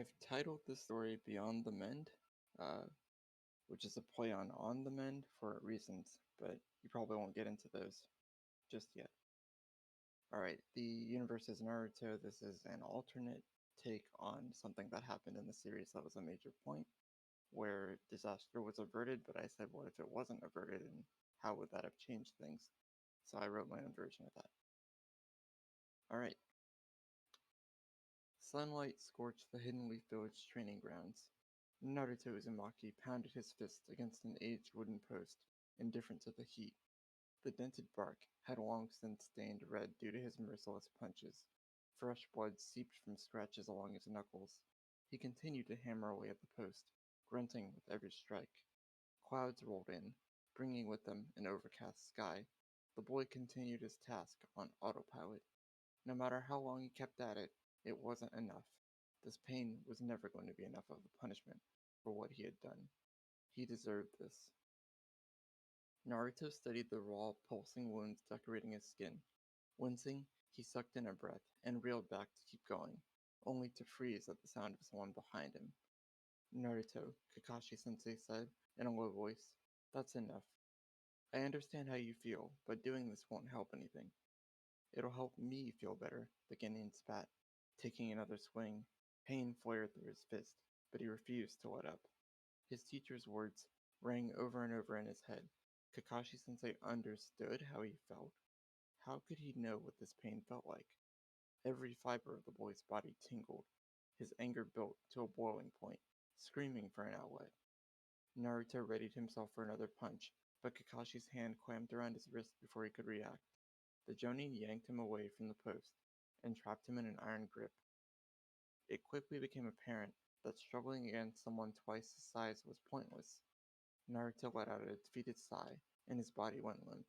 I've titled this story Beyond the Mend, uh, which is a play on the Mend for reasons, but you probably won't get into those just yet. Alright, the universe is Naruto. This is an alternate take on something that happened in the series that was a major point, where disaster was averted, but I said, what if it wasn't averted, and how would that have changed things? So I wrote my own version of that. Alright. Sunlight scorched the Hidden Leaf Village training grounds. Naruto Uzumaki pounded his fist against an aged wooden post, indifferent to the heat. The dented bark had long since stained red due to his merciless punches. Fresh blood seeped from scratches along his knuckles. He continued to hammer away at the post, grunting with every strike. Clouds rolled in, bringing with them an overcast sky. The boy continued his task on autopilot. No matter how long he kept at it, it wasn't enough. This pain was never going to be enough of a punishment for what he had done. He deserved this. Naruto studied the raw, pulsing wounds decorating his skin. Wincing, he sucked in a breath and reeled back to keep going, only to freeze at the sound of someone behind him. Naruto, Kakashi-sensei said in a low voice, "That's enough. I understand how you feel, but doing this won't help anything." "It'll help me feel better," the Genin spat, taking another swing. Pain flared through his fist, but he refused to let up. His teacher's words rang over and over in his head. Kakashi-sensei understood how he felt. How could he know what this pain felt like? Every fiber of the boy's body tingled. His anger built to a boiling point, screaming for an outlet. Naruto readied himself for another punch, but Kakashi's hand clamped around his wrist before he could react. The Jonin yanked him away from the post and trapped him in an iron grip. It quickly became apparent that struggling against someone twice his size was pointless. Naruto let out a defeated sigh, and his body went limp.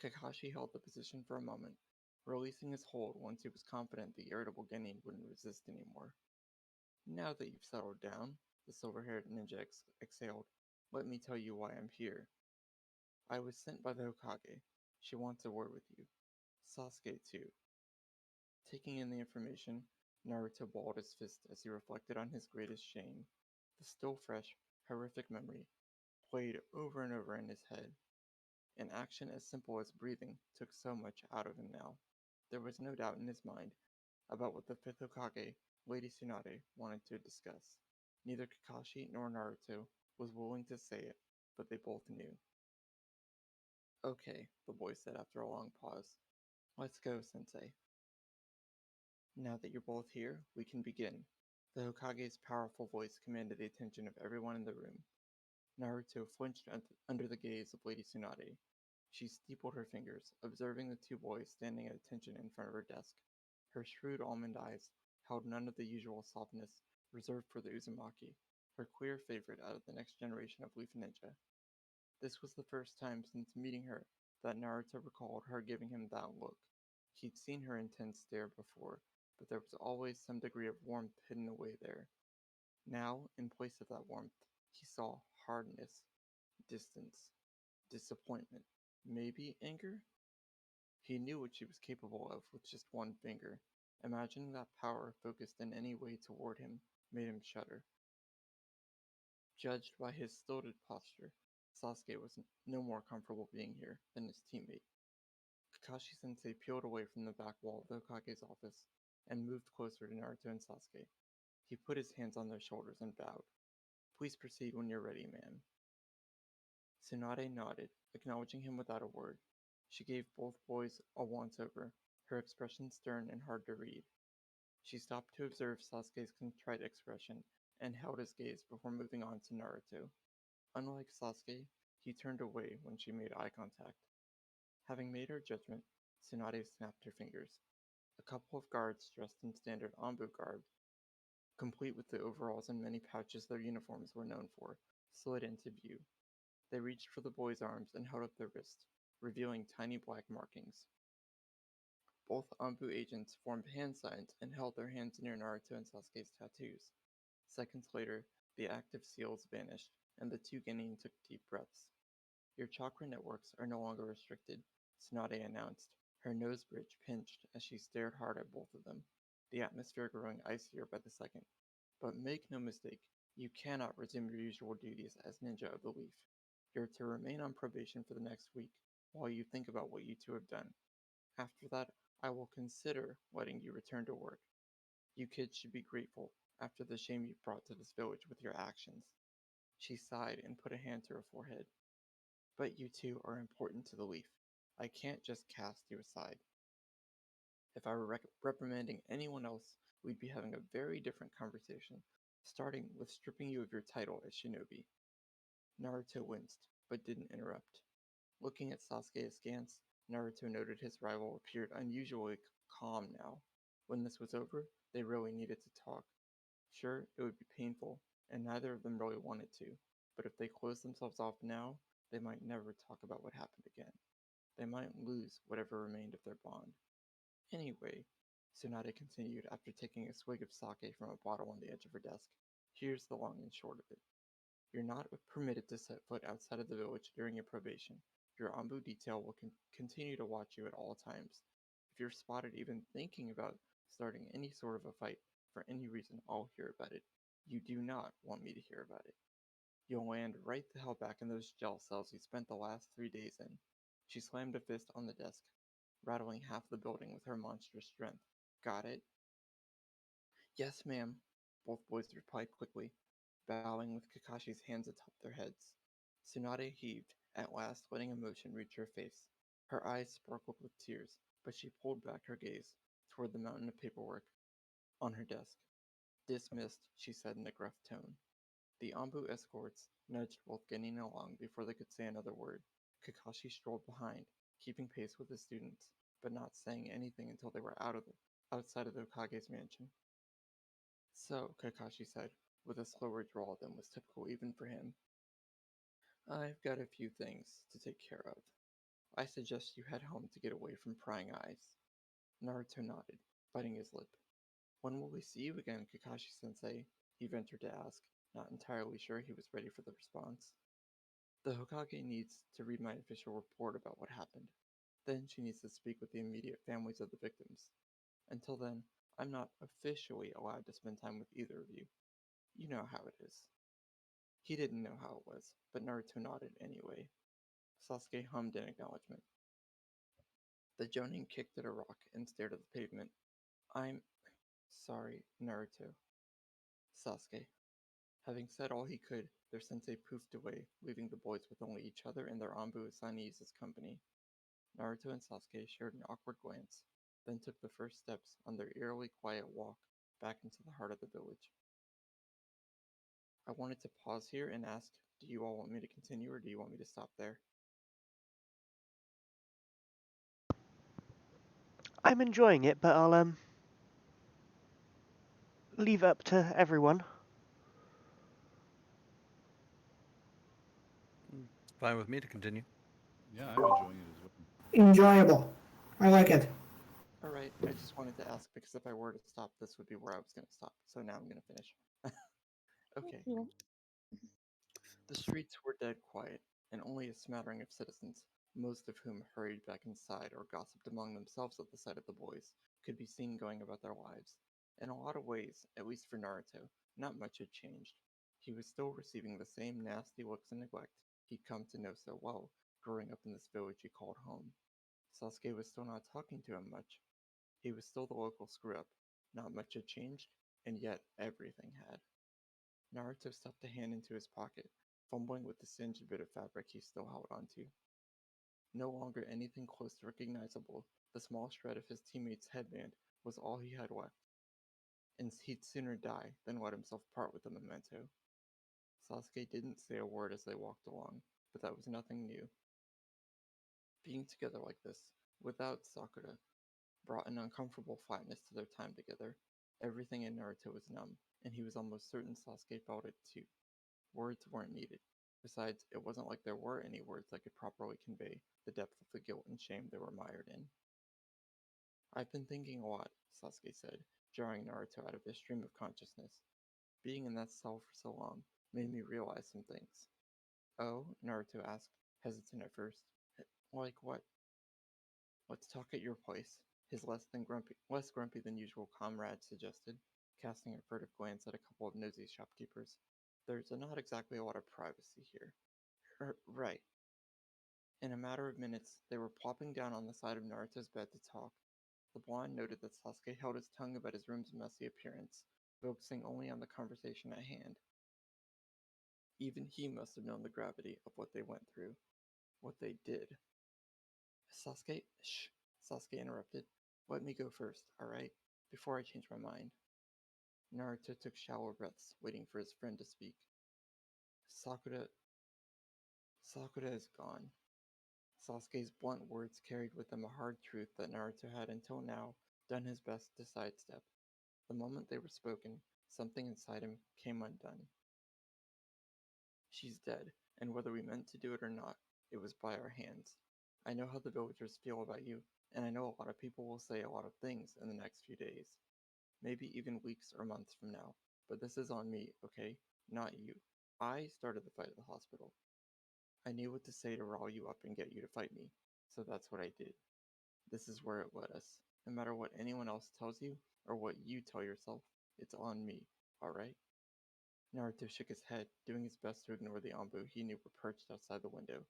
Kakashi held the position for a moment, releasing his hold once he was confident the irritable Genin wouldn't resist anymore. "Now that you've settled down," the silver-haired ninja exhaled, "let me tell you why I'm here. I was sent by the Hokage. She wants a word with you. Sasuke, too." Taking in the information, Naruto balled his fist as he reflected on his greatest shame. The still-fresh, horrific memory played over and over in his head. An action as simple as breathing took so much out of him now. There was no doubt in his mind about what the fifth Hokage, Lady Tsunade, wanted to discuss. Neither Kakashi nor Naruto was willing to say it, but they both knew. "Okay," the boy said after a long pause. "Let's go, Sensei." "Now that you're both here, we can begin." The Hokage's powerful voice commanded the attention of everyone in the room. Naruto flinched under the gaze of Lady Tsunade. She steepled her fingers, observing the two boys standing at attention in front of her desk. Her shrewd almond eyes held none of the usual softness reserved for the Uzumaki, her clear favorite out of the next generation of Leaf Ninja. This was the first time since meeting her that Naruto recalled her giving him that look. He'd seen her intense stare before, but there was always some degree of warmth hidden away there. Now, in place of that warmth, he saw hardness, distance, disappointment, maybe anger? He knew what she was capable of with just one finger. Imagining that power focused in any way toward him made him shudder. Judged by his stilted posture, Sasuke was no more comfortable being here than his teammate. Kakashi-sensei peeled away from the back wall of the Hokage's office and moved closer to Naruto and Sasuke. He put his hands on their shoulders and bowed. "Please proceed when you're ready, ma'am." Tsunade nodded, acknowledging him without a word. She gave both boys a once-over, her expression stern and hard to read. She stopped to observe Sasuke's contrite expression and held his gaze before moving on to Naruto. Unlike Sasuke, he turned away when she made eye contact. Having made her judgment, Tsunade snapped her fingers. A couple of guards dressed in standard Anbu garb, complete with the overalls and many pouches their uniforms were known for, slid into view. They reached for the boy's arms and held up their wrists, revealing tiny black markings. Both Anbu agents formed hand signs and held their hands near Naruto and Sasuke's tattoos. Seconds later, the active seals vanished, and the two Genin took deep breaths. "Your chakra networks are no longer restricted," Tsunade announced, her nose bridge pinched as she stared hard at both of them. the atmosphere growing icier by the second. But make no mistake, you cannot resume your usual duties as Ninja of the Leaf. You're to remain on probation for the next week while you think about what you two have done. After that, I will consider letting you return to work. You kids should be grateful after the shame you brought to this village with your actions. She sighed and put a hand to her forehead. But you two are important to the Leaf. I can't just cast you aside. If I were reprimanding anyone else, we'd be having a very different conversation, starting with stripping you of your title as shinobi. Naruto winced, but didn't interrupt. Looking at Sasuke askance, Naruto noted his rival appeared unusually calm now. When this was over, they really needed to talk. Sure, it would be painful, and neither of them really wanted to, but if they closed themselves off now, they might never talk about what happened again. They might lose whatever remained of their bond. Anyway, Tsunade continued after taking a swig of sake from a bottle on the edge of her desk, here's the long and short of it. You're not permitted to set foot outside of the village during your probation. Your Anbu detail will continue to watch you at all times. If you're spotted even thinking about starting any sort of a fight for any reason, I'll hear about it. You do not want me to hear about it. You'll land right the hell back in those jail cells you spent the last 3 days in. She slammed a fist on the desk, rattling half the building with her monstrous strength. Got it? Yes, ma'am, both boys replied quickly, bowing with Kakashi's hands atop their heads. Tsunade heaved, at last letting emotion reach her face. Her eyes sparkled with tears, but she pulled back her gaze toward the mountain of paperwork on her desk. Dismissed, she said in a gruff tone. The Anbu escorts nudged both Genin along before they could say another word. Kakashi strolled behind, keeping pace with the students, but not saying anything until they were outside of the Hokage's mansion. So, Kakashi said, with a slower drawl than was typical even for him, I've got a few things to take care of. I suggest you head home to get away from prying eyes. Naruto nodded, biting his lip. When will we see you again, Kakashi-sensei? He ventured to ask, not entirely sure he was ready for the response. The Hokage needs to read my official report about what happened. Then she needs to speak with the immediate families of the victims. Until then, I'm not officially allowed to spend time with either of you. You know how it is. He didn't know how it was, but Naruto nodded anyway. Sasuke hummed in acknowledgement. The Jonin kicked at a rock and stared at the pavement. I'm sorry, Naruto. Sasuke. Having said all he could, their sensei poofed away, leaving the boys with only each other and their Anbu assignees as company. Naruto and Sasuke shared an awkward glance, then took the first steps on their eerily quiet walk back into the heart of the village. I wanted to pause here and ask, do you all want me to continue or do you want me to stop there? I'm enjoying it, but I'll leave it up to everyone. Fine with me to continue. Yeah, I'm enjoying it as well. Enjoyable. I like it. Alright, I just wanted to ask because if I were to stop, this would be where I was going to stop. So now I'm going to finish. Okay. The streets were dead quiet, and only a smattering of citizens, most of whom hurried back inside or gossiped among themselves at the sight of the boys, could be seen going about their lives. In a lot of ways, at least for Naruto, not much had changed. He was still receiving the same nasty looks and neglect he'd come to know so well, growing up in this village he called home. Sasuke was still not talking to him much. He was still the local screw-up. Not much had changed, and yet everything had. Naruto stuffed a hand into his pocket, fumbling with the singed bit of fabric he still held onto. No longer anything close to recognizable, the small shred of his teammate's headband was all he had left, and he'd sooner die than let himself part with the memento. Sasuke didn't say a word as they walked along, but that was nothing new. Being together like this, without Sakura, brought an uncomfortable flatness to their time together. Everything in Naruto was numb, and he was almost certain Sasuke felt it too. Words weren't needed. Besides, it wasn't like there were any words that could properly convey the depth of the guilt and shame they were mired in. I've been thinking a lot, Sasuke said, drawing Naruto out of his stream of consciousness. Being in that cell for so long made me realize some things. Oh? Naruto asked, hesitant at first. Like what? Let's talk at your place. His less grumpy than usual comrade suggested, casting a furtive glance at a couple of nosy shopkeepers. There's not exactly a lot of privacy here. Right. In a matter of minutes, they were plopping down on the side of Naruto's bed to talk. The blonde noted that Sasuke held his tongue about his room's messy appearance, focusing only on the conversation at hand. Even he must have known the gravity of what they went through, what they did. Sasuke? Shh, Sasuke interrupted. Let me go first, alright? Before I change my mind. Naruto took shallow breaths, waiting for his friend to speak. Sakura is gone. Sasuke's blunt words carried with them a hard truth that Naruto had until now done his best to sidestep. The moment they were spoken, something inside him came undone. She's dead, and whether we meant to do it or not, it was by our hands. I know how the villagers feel about you, and I know a lot of people will say a lot of things in the next few days. Maybe even weeks or months from now, but this is on me, okay? Not you. I started the fight at the hospital. I knew what to say to rile you up and get you to fight me, so that's what I did. This is where it led us. No matter what anyone else tells you, or what you tell yourself, it's on me, alright? Naruto shook his head, doing his best to ignore the Anbu he knew were perched outside the window.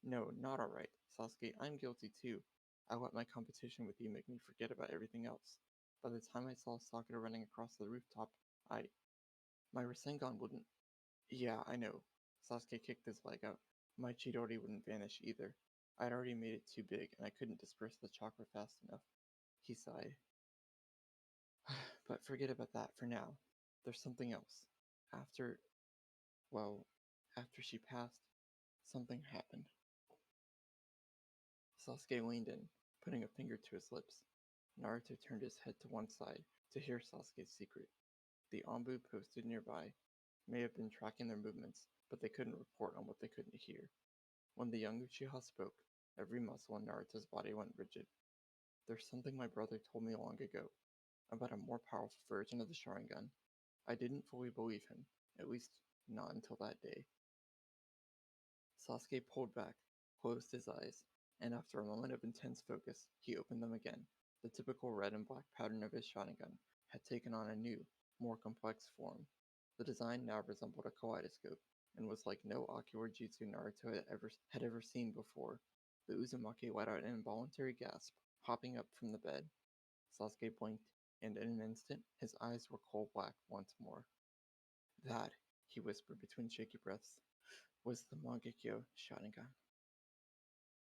No, not alright. Sasuke, I'm guilty too. I let my competition with you make me forget about everything else. By the time I saw Sakura running across the rooftop, my Rasengan wouldn't... Yeah, I know. Sasuke kicked his leg out. My Chidori wouldn't vanish either. I'd already made it too big, and I couldn't disperse the chakra fast enough. He sighed. But forget about that for now. There's something else. After she passed, something happened. Sasuke leaned in, putting a finger to his lips. Naruto turned his head to one side to hear Sasuke's secret. The Anbu posted nearby may have been tracking their movements, but they couldn't report on what they couldn't hear. When the young Uchiha spoke, every muscle in Naruto's body went rigid. There's something my brother told me long ago, about a more powerful version of the Sharingan. I didn't fully believe him, at least not until that day. Sasuke pulled back, closed his eyes, and after a moment of intense focus, he opened them again. The typical red and black pattern of his Sharingan had taken on a new, more complex form. The design now resembled a kaleidoscope, and was like no Aki or Jutsu Naruto had ever seen before. The Uzumaki let out an involuntary gasp, hopping up from the bed. Sasuke blinked, and in an instant, his eyes were coal black once more. That, he whispered between shaky breaths, was the Mangekyo Sharingan.